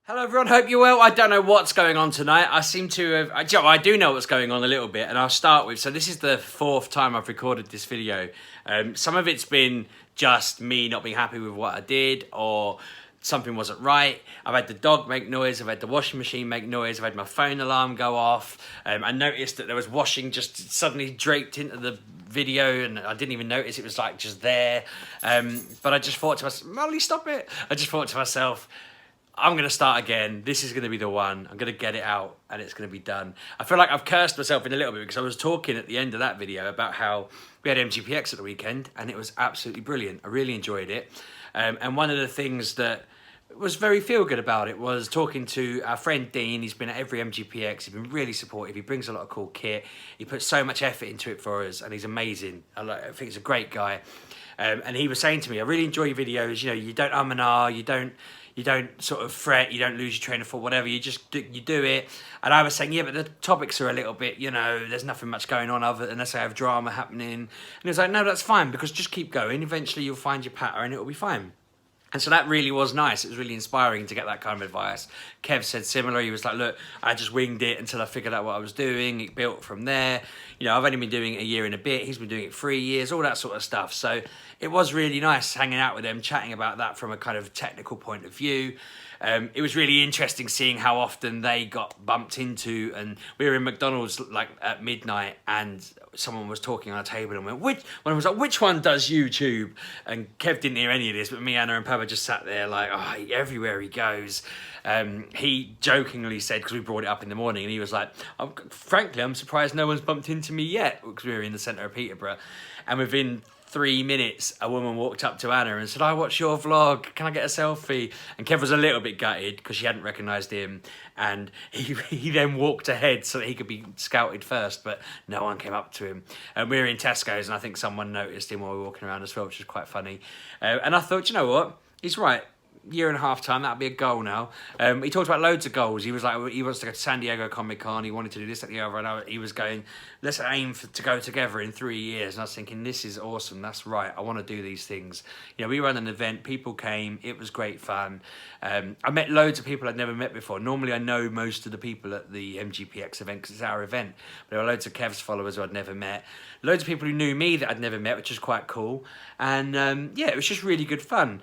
Hello everyone, hope you're well. I don't know what's going on tonight. I seem to have, I do know what's going on a little bit, and I'll start with, so this is the fourth time I've recorded this video. Some of it's been just me not being happy with what I did, or something wasn't right. I've had the dog make noise, I've had the washing machine make noise, I've had my phone alarm go off. I noticed that there was washing just suddenly draped into the video, and I didn't even notice it was like just there. But I just thought to myself, Molly, stop it. I just thought to myself, I'm going to start again. This is going to be the one. I'm going to get it out and it's going to be done. I feel like I've cursed myself in a little bit because I was talking at the end of that video about how we had MGPX at the weekend and it was absolutely brilliant. I really enjoyed it. And one of the things that was very feel good about it was talking to our friend Dean. He's been at every MGPX. He's been really supportive. He brings a lot of cool kit. He puts so much effort into it for us and he's amazing. I think he's a great guy. And he was saying to me, I really enjoy your videos. You know, you don't and ah, you don't sort of fret, you don't lose your train of thought, whatever, you do it. And I was saying, yeah, but the topics are a little bit, you know, there's nothing much going on other unless I have drama happening. And he was like, no, that's fine, because just keep going. Eventually you'll find your pattern and it'll be fine. And so that really was nice. It was really inspiring to get that kind of advice. Kev said similar. He was like, look, I just winged it until I figured out what I was doing. It built from there. You know, I've only been doing it a year and a bit. He's been doing it 3 years, all that sort of stuff. So it was really nice hanging out with them, chatting about that from a kind of technical point of view. It was really interesting seeing how often they got bumped into, and we were in McDonald's like at midnight and someone was talking on a table and one was like, which one does YouTube? And Kev didn't hear any of this, but me, Anna and Papa just sat there like, oh, everywhere he goes. He jokingly said, because we brought it up in the morning, and he was like, frankly, I'm surprised no one's bumped into me yet, because we were in the centre of Peterborough. And within 3 minutes, a woman walked up to Anna and said, I watched your vlog, can I get a selfie? And Kev was a little bit gutted because she hadn't recognised him, and he then walked ahead so that he could be scouted first, but no one came up to him. And we were in Tesco's and I think someone noticed him while we were walking around as well, which was quite funny. And I thought, you know what, he's right. Year and a half time, that'd be a goal now. He talked about loads of goals. He was like, he wants to go to San Diego Comic Con. He wanted to do this, that, the other. And he was going, let's aim to go together in 3 years. And I was thinking, this is awesome. That's right. I want to do these things. You know, we ran an event. People came. It was great fun. I met loads of people I'd never met before. Normally, I know most of the people at the MGPX event because it's our event. But there were loads of Kev's followers who I'd never met. Loads of people who knew me that I'd never met, which was quite cool. And yeah, it was just really good fun.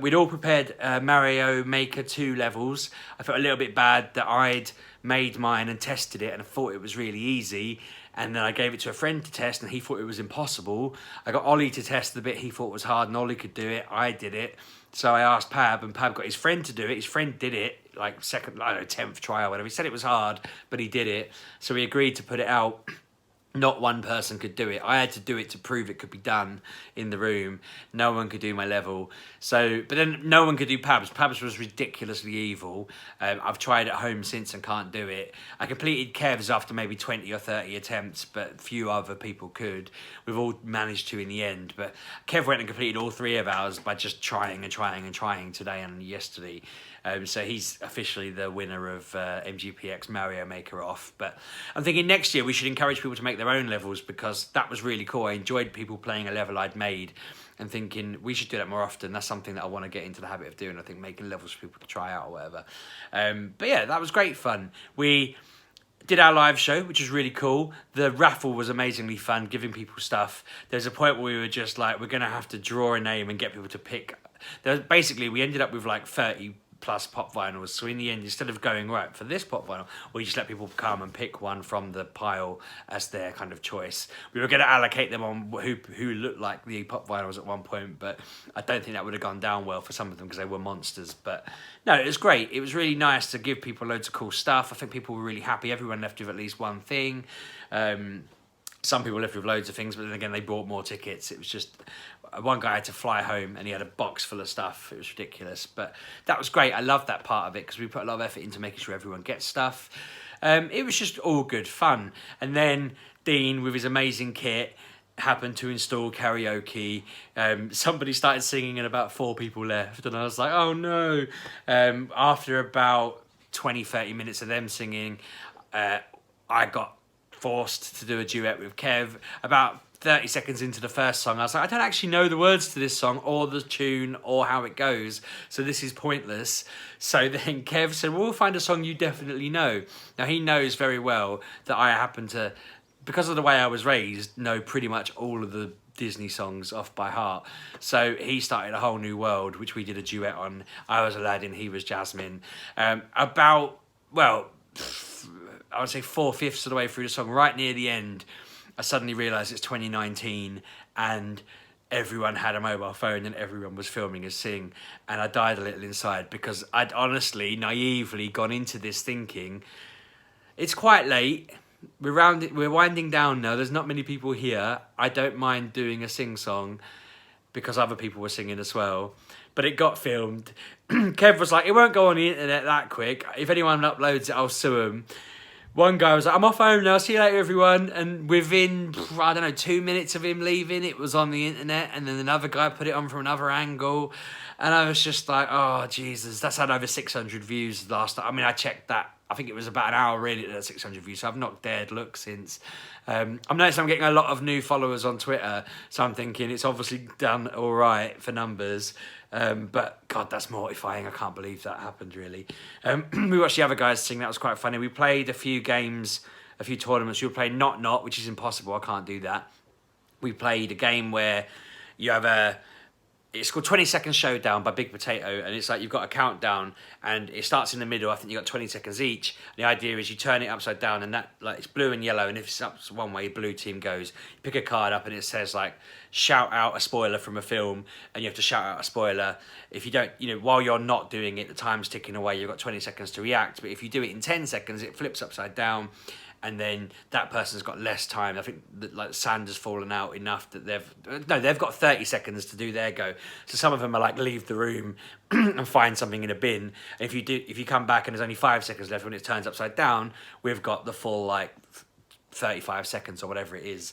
We'd all prepared Mario Maker 2 levels. I felt a little bit bad that I'd made mine and tested it and I thought it was really easy. And then I gave it to a friend to test and he thought it was impossible. I got Ollie to test the bit he thought was hard and Ollie could do it. I did it. So I asked Pab and Pab got his friend to do it. His friend did it, like 10th try or whatever. He said it was hard, but he did it. So we agreed to put it out. Not one person could do it. I had to do it to prove it could be done in the room. No one could do my level. So, but then no one could do Pabs. Pabs was ridiculously evil. I've tried at home since and can't do it. I completed Kev's after maybe 20 or 30 attempts, but few other people could. We've all managed to in the end. But Kev went and completed all 3 of ours by just trying and trying and trying today and yesterday. So he's officially the winner of MGPX Mario Maker off. But I'm thinking next year we should encourage people to make their own levels because that was really cool. I enjoyed people playing a level I'd made and thinking we should do that more often. That's something that I want to get into the habit of doing. I think making levels for people to try out or whatever. But yeah, that was great fun. We did our live show, which was really cool. The raffle was amazingly fun, giving people stuff. There's a point where we were just like, we're going to have to draw a name and get people to pick. Basically, we ended up with like 30 plus pop vinyls. So in the end, instead of going, right, for this pop vinyl, we just let people come and pick one from the pile as their kind of choice. We were going to allocate them on who looked like the pop vinyls at one point, but I don't think that would have gone down well for some of them because they were monsters. But no, it was great. It was really nice to give people loads of cool stuff. I think people were really happy. Everyone left with at least one thing. Some people left with loads of things, but then again, they bought more tickets. It was just, one guy had to fly home and he had a box full of stuff. It was ridiculous, but that was great. I loved that part of it because we put a lot of effort into making sure everyone gets stuff. It was just all good fun. And then Dean, with his amazing kit, happened to install karaoke. Somebody started singing and about 4 people left. And I was like, oh no. After about 20, 30 minutes of them singing, I got forced to do a duet with Kev. About 30 seconds into the first song, I was like, I don't actually know the words to this song or the tune or how it goes, so this is pointless. So then Kev said, well, we'll find a song you definitely know. Now, he knows very well that I happen to, because of the way I was raised, know pretty much all of the Disney songs off by heart. So he started A Whole New World, which we did a duet on. I was Aladdin, he was Jasmine. About, well, I would say 4/5 of the way through the song, right near the end, I suddenly realised it's 2019 and everyone had a mobile phone and everyone was filming us sing, and I died a little inside because I'd honestly, naively gone into this thinking, it's quite late, we're winding down now, there's not many people here, I don't mind doing a sing-song because other people were singing as well. But it got filmed. Kev was like, it won't go on the internet that quick, if anyone uploads it I'll sue them. One guy was like, I'm off home now, see you later everyone. And within, I don't know, 2 minutes of him leaving, it was on the internet. And then another guy put it on from another angle. And I was just like, oh, Jesus, that's had over 600 views last time. I mean, I checked that. I think it was about an hour really at 600 views. So I've not dared look since. I'm noticing I'm getting a lot of new followers on Twitter. So I'm thinking it's obviously done all right for numbers. But God, that's mortifying. I can't believe that happened really. We watched the other guys sing. That was quite funny. We played a few games, a few tournaments. We were playing Not, which is impossible. I can't do that. We played a game where you have it's called 20 Second Showdown by Big Potato, and it's like you've got a countdown and it starts in the middle. I think you've got 20 seconds each. The idea is you turn it upside down and that, like, it's blue and yellow, and if it's up one way, blue team goes. You pick a card up and it says like shout out a spoiler from a film, and you have to shout out a spoiler. If you don't, you know, while you're not doing it, the time's ticking away, you've got 20 seconds to react, but if you do it in 10 seconds, it flips upside down. And then that person's got less time. I think that, like, sand has fallen out enough that they've got 30 seconds to do their go. So some of them are like, leave the room and find something in a bin. And if you come back and there's only 5 seconds left when it turns upside down, we've got the full like 35 seconds or whatever it is.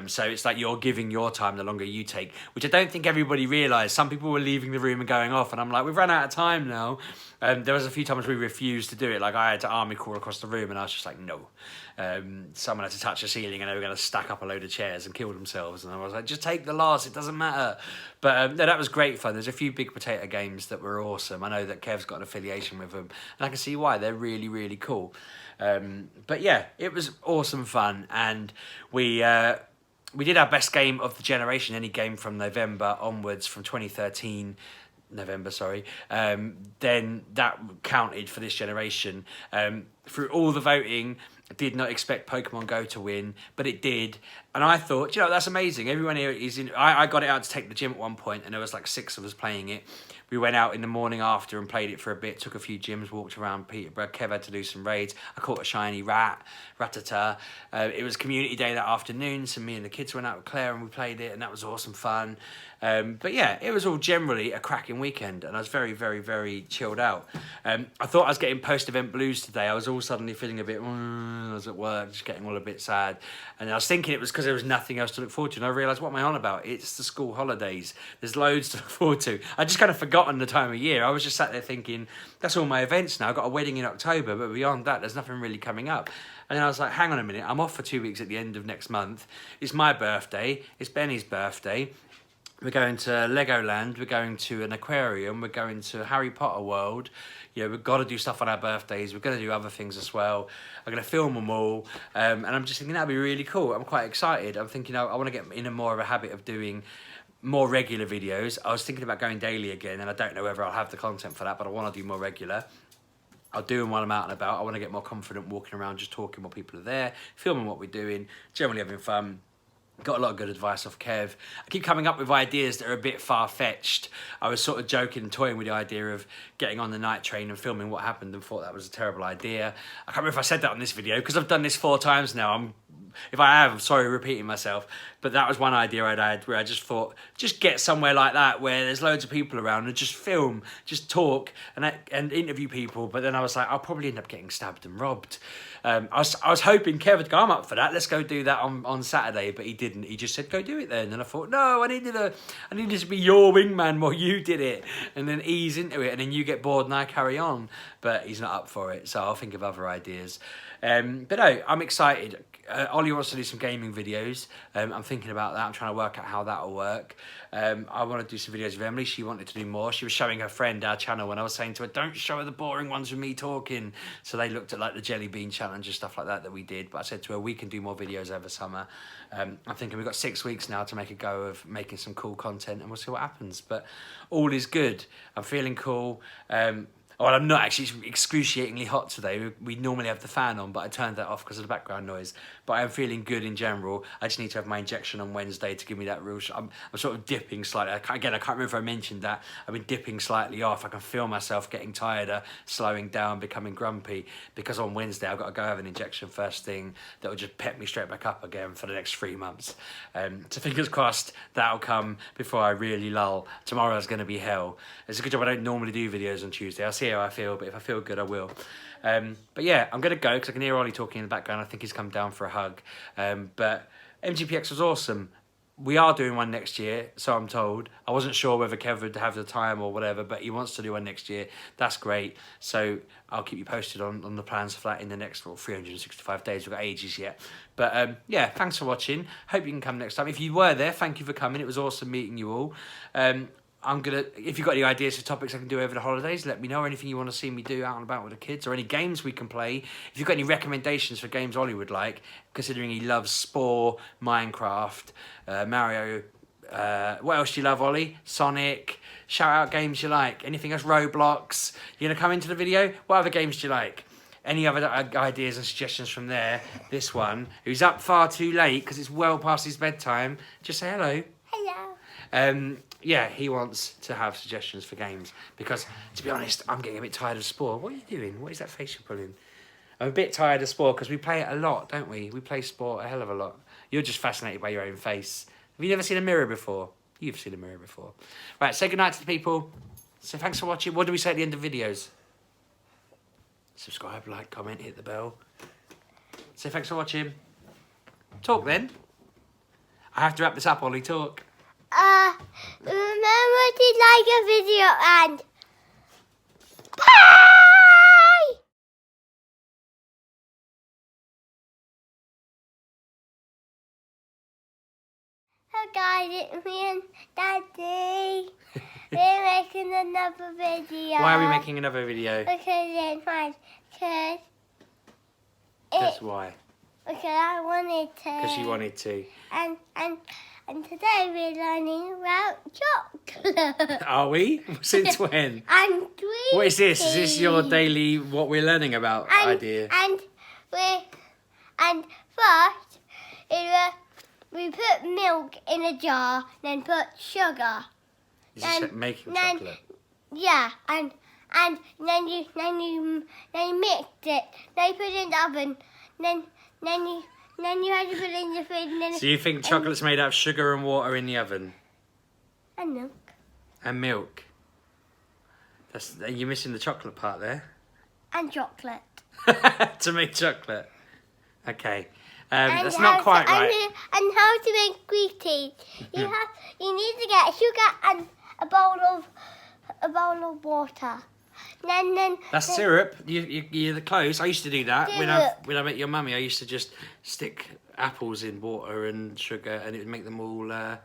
So it's like you're giving your time the longer you take, which I don't think everybody realised. Some people were leaving the room and going off, and I'm like, we've run out of time now. There was a few times we refused to do it. Like I had to army crawl across the room, and I was just like, no. Someone had to touch the ceiling and they were going to stack up a load of chairs and kill themselves, and I was like, just take the loss, it doesn't matter. But no, that was great fun. There's a few Big Potato games that were awesome. I know that Kev's got an affiliation with them, and I can see why. They're really, really cool. But yeah, it was awesome fun, and we did our best game of the generation, any game from November onwards, from 2013 November, sorry, then that counted for this generation. Through all the voting, I did not expect Pokemon Go to win, but it did. And I thought, you know, that's amazing. Everyone here is in. I got it out to take the gym at one point, and there was like 6 of us playing it. We went out in the morning after and played it for a bit, took a few gyms, walked around Peterborough. Kev had to do some raids. I caught a shiny Rattata. It was community day that afternoon, so me and the kids went out with Claire and we played it, and that was awesome fun. But yeah, it was all generally a cracking weekend, and I was very, very, very chilled out. I thought I was getting post-event blues today. I was all suddenly feeling a bit, I was at work, just getting all a bit sad. And I was thinking it was because there was nothing else to look forward to, and I realised, what am I on about? It's the school holidays. There's loads to look forward to. I just kind of forgotten the time of year. I was just sat there thinking, that's all my events now. I've got a wedding in October, but beyond that, there's nothing really coming up. And then I was like, hang on a minute, I'm off for 2 weeks at the end of next month. It's my birthday. It's Benny's birthday. We're going to Legoland, we're going to an aquarium, we're going to Harry Potter World. You know, we've got to do stuff on our birthdays, we're going to do other things as well. I'm going to film them all, and I'm just thinking that'd be really cool. I'm quite excited. I'm thinking I want to get in a more of a habit of doing more regular videos. I was thinking about going daily again, and I don't know whether I'll have the content for that, but I want to do more regular. I'll do them while I'm out and about. I want to get more confident walking around, just talking while people are there, filming what we're doing, generally having fun. Got a lot of good advice off Kev. I keep coming up with ideas that are a bit far-fetched. I was sort of joking and toying with the idea of getting on the night train and filming what happened, and thought that was a terrible idea. I can't remember if I said that on this video, because I've done this 4 times now. If I have, I'm sorry repeating myself, but that was one idea I'd had, where I just thought, just get somewhere like that where there's loads of people around and just film, just talk and interview people. But then I was like, I'll probably end up getting stabbed and robbed. I was hoping Kev would go, I'm up for that, let's go do that on Saturday, but he didn't. He just said, go do it then. And I thought, no, I needed to be your wingman while you did it, and then ease into it, and then you get bored and I carry on. But he's not up for it, so I'll think of other ideas. But no, I'm excited. Ollie wants to do some gaming videos. I'm thinking about that. I'm trying to work out how that'll work. I want to do some videos with Emily. She wanted to do more. She was showing her friend our channel when I was saying to her, don't show her the boring ones with me talking. So they looked at like the jelly bean challenge and stuff like that we did. But I said to her, we can do more videos over summer. I'm thinking we've got 6 weeks now to make a go of making some cool content, and we'll see what happens. But all is good. I'm feeling cool. Well, I'm not actually. It's excruciatingly hot today. We normally have the fan on, but I turned that off because of the background noise. But I am feeling good in general. I just need to have my injection on Wednesday to give me that real... I'm sort of dipping slightly. Again, I can't remember if I mentioned that. I've been dipping slightly off. I can feel myself getting tireder, slowing down, becoming grumpy. Because on Wednesday, I've got to go have an injection first thing that will just pep me straight back up again for the next 3 months. So fingers crossed that'll come before I really lull. Tomorrow's going to be hell. It's a good job I don't normally do videos on Tuesday. I'll see how I feel, but if I feel good, I will. But yeah, I'm going to go because I can hear Ollie talking in the background. I think he's come down for a hug. But MGPX was awesome. We are doing one next year, so I'm told. I wasn't sure whether Kev would have the time or whatever, but he wants to do one next year. That's great. So I'll keep you posted on the plans for that in the next 365 days. We've got ages yet. But yeah, thanks for watching. Hope you can come next time. If you were there, thank you for coming. It was awesome meeting you all. If you've got any ideas for topics I can do over the holidays, let me know. Or anything you want to see me do out and about with the kids, or any games we can play. If you've got any recommendations for games Ollie would like, considering he loves Spore, Minecraft, Mario. What else do you love, Ollie? Sonic. Shout out games you like. Anything else? Roblox. You gonna come into the video? What other games do you like? Any other ideas and suggestions from there? This one, who's up far too late because it's well past his bedtime. Just say hello. Hello. Yeah, he wants to have suggestions for games because, to be honest, I'm getting a bit tired of Spore. What are you doing? What is that face you're pulling? I'm a bit tired of Spore because we play it a lot, don't we? We play Spore a hell of a lot. You're just fascinated by your own face. Have you never seen a mirror before? You've seen a mirror before. Right, say goodnight to the people. So thanks for watching. What do we say at the end of videos? Subscribe, like, comment, hit the bell. Say thanks for watching. Talk then. I have to wrap this up, Ollie. Talk. Remember to like a video and bye! Hey guys, it's me and Daddy. We're making another video. Why are we making another video? Because it's fun. Because why? Because I wanted to. Because you wanted to. And today we're learning about chocolate. Are we? Since when? And what is this? Is this your daily what we're learning about idea? And first we put milk in a jar, then put sugar. Is this making chocolate? Yeah, and then you mixed it. Then you put it in the oven. Then you had to put it in the fridge. So you think chocolate's made out of sugar and water in the oven? And milk. And milk. You're missing the chocolate part there. And chocolate. To make chocolate. Okay. That's not quite right. And how to make green tea. You need to get sugar and a bowl of water. That's syrup. You're close. I used to do that when I met your mummy. I used to just stick apples in water and sugar, and it would make them all. I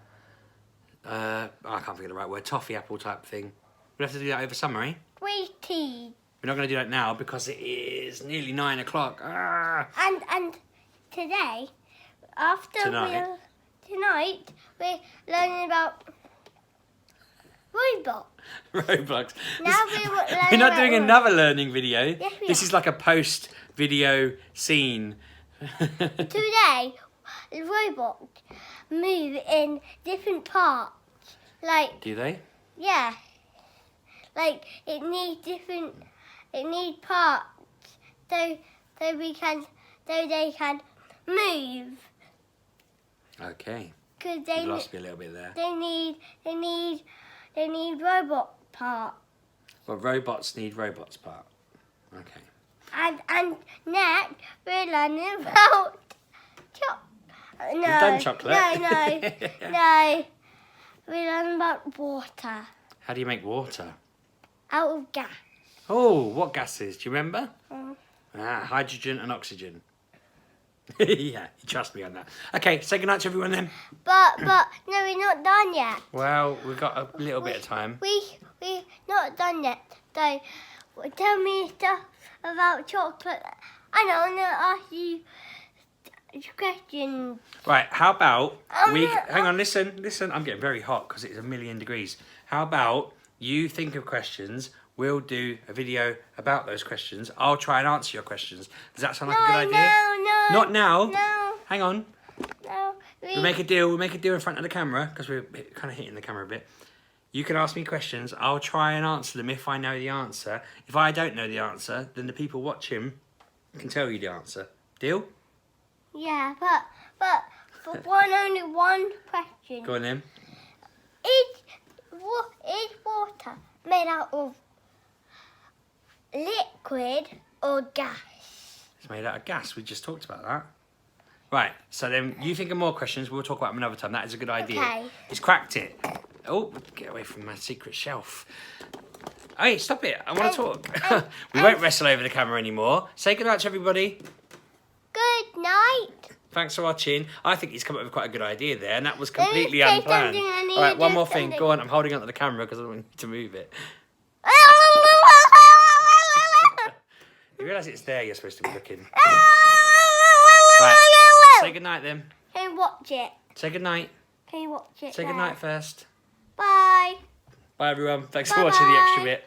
can't think of the right word. Toffee apple type thing. We'll have to do that over summer, eh? Green tea. We're not going to do that now because it is nearly 9 o'clock. And today, tonight we're learning about Roblox. Now We're not doing another learning video. Yes, this is like a post-video scene. Today, robots move in different parts. Do they? Yeah. It needs parts so they can move. Okay. Because you lost me a little bit there. They need robot parts. Well, robots need robots part. Okay. And next we're learning about chocolate. We've done chocolate. No. We're learning about water. How do you make water? Out of gas. Oh, what gases? Do you remember? Hydrogen and oxygen. Yeah, you trust me on that. Okay, say goodnight to everyone then. But no, we're not done yet. Well, we've got a little bit of time. We not done yet. So tell me stuff about chocolate. I know. I'm gonna ask you questions. Right, how about hang on, listen. I'm getting very hot because it's 1,000,000 degrees. How about you think of questions? We'll do a video about those questions. I'll try and answer your questions. Does that sound like a good idea? No. Not now. No. Hang on. No. We'll make a deal. We'll make a deal in front of the camera because we're kind of hitting the camera a bit. You can ask me questions. I'll try and answer them if I know the answer. If I don't know the answer, then the people watching can tell you the answer. Deal? Yeah, but for only one question. Go on then. Is water made out of liquid or gas? It's made out of gas. We just talked about that. Right, so then you think of more questions. We'll talk about them another time. That is a good idea. Okay. He's cracked it. Oh, get away from my secret shelf. Hey, stop it. I want to talk. We won't wrestle over the camera anymore. Say goodnight to everybody. Good night. Thanks for watching. I think he's come up with quite a good idea there, and that was Let me completely say unplanned. something, I need All right, to one do more thing. something. Go on. I'm holding onto the camera because I don't want you to move it. You realise it's there you're supposed to be looking. Right, say goodnight then. Can you watch it? Say goodnight. Can you watch it? Say there? goodnight first. Bye. Bye everyone. Thanks for watching the extra bit.